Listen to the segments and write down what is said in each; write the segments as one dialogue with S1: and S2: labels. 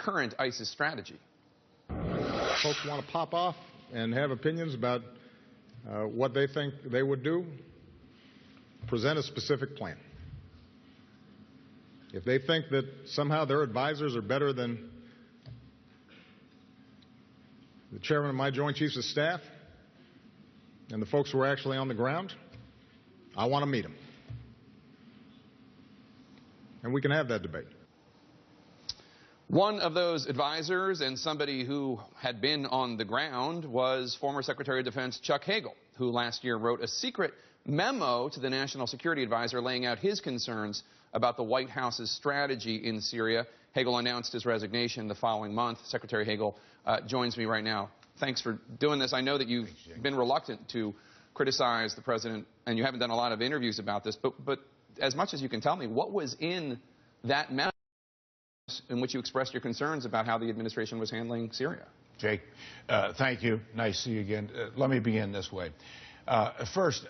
S1: current ISIS strategy?
S2: Folks want to pop off and have opinions about what they think they would do. Present a specific plan. If they think that somehow their advisors are better than the chairman of my Joint Chiefs of Staff and the folks who are actually on the ground, I want to meet them. And we can have that debate.
S1: One of those advisors and somebody who had been on the ground was former Secretary of Defense Chuck Hagel, who last year wrote a secret memo to the National Security Advisor laying out his concerns about the White House's strategy in Syria. Hagel announced his resignation the following month. Secretary Hagel joins me right now. Thanks for doing this. I know that you've been reluctant to criticize the president, and you haven't done a lot of interviews about this, but as much as you can tell me, what was in that memo in which you expressed your concerns about how the administration was handling Syria?
S3: Jake, thank you. Nice to see you again. Let me begin this way. First,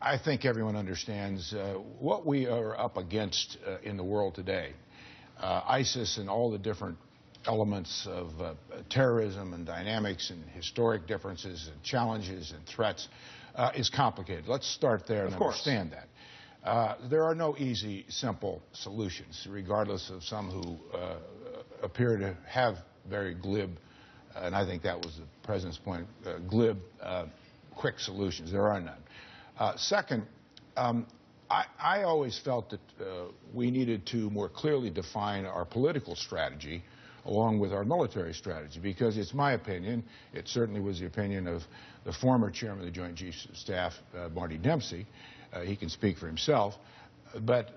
S3: I think everyone understands what we are up against in the world today. ISIS and all the different elements of terrorism and dynamics and historic differences and challenges and threats is complicated. Let's start there and understand that. There are no easy, simple solutions, regardless of some who appear to have very glib, and I think that was the president's point, glib, quick solutions. There are none. Second, I always felt that we needed to more clearly define our political strategy along with our military strategy, because it's my opinion, it certainly was the opinion of the former chairman of the Joint Chiefs of Staff, Marty Dempsey. He can speak for himself. But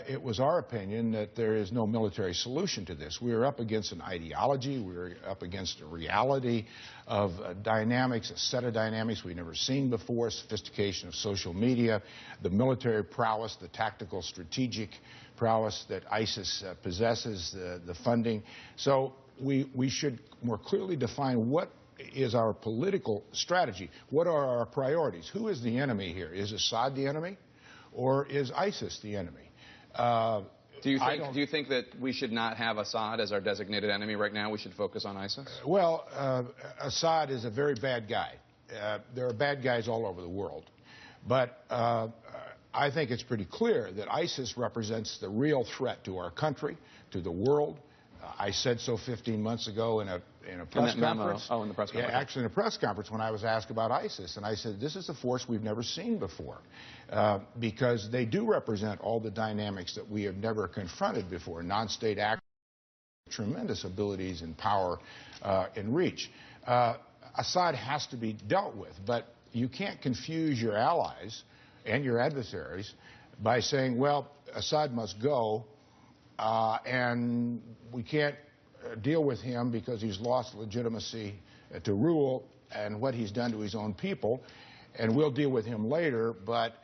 S3: it was our opinion that there is no military solution to this. We are up against an ideology. We are up against a reality of dynamics, a set of dynamics we've never seen before, sophistication of social media, the military prowess, the tactical strategic prowess that ISIS possesses, the funding. So we should more clearly define what is our political strategy. What are our priorities? Who is the enemy here? Is Assad the enemy? Or is ISIS the enemy?
S1: Do you think that we should not have Assad as our designated enemy right now? We should focus on ISIS?
S3: Well, Assad is a very bad guy. There are bad guys all over the world. But I think it's pretty clear that ISIS represents the real threat to our country, to the world. I said so 15 months ago in a press conference.
S1: Oh, in the press conference.
S3: Yeah, actually in a press conference when I was asked about ISIS. And I said, this is a force we've never seen before, because they do represent all the dynamics that we have never confronted before. Non-state actors, tremendous abilities and power and reach. Assad has to be dealt with, but you can't confuse your allies and your adversaries by saying, well, Assad must go, and we can't deal with him because he's lost legitimacy to rule and what he's done to his own people, and we'll deal with him later. But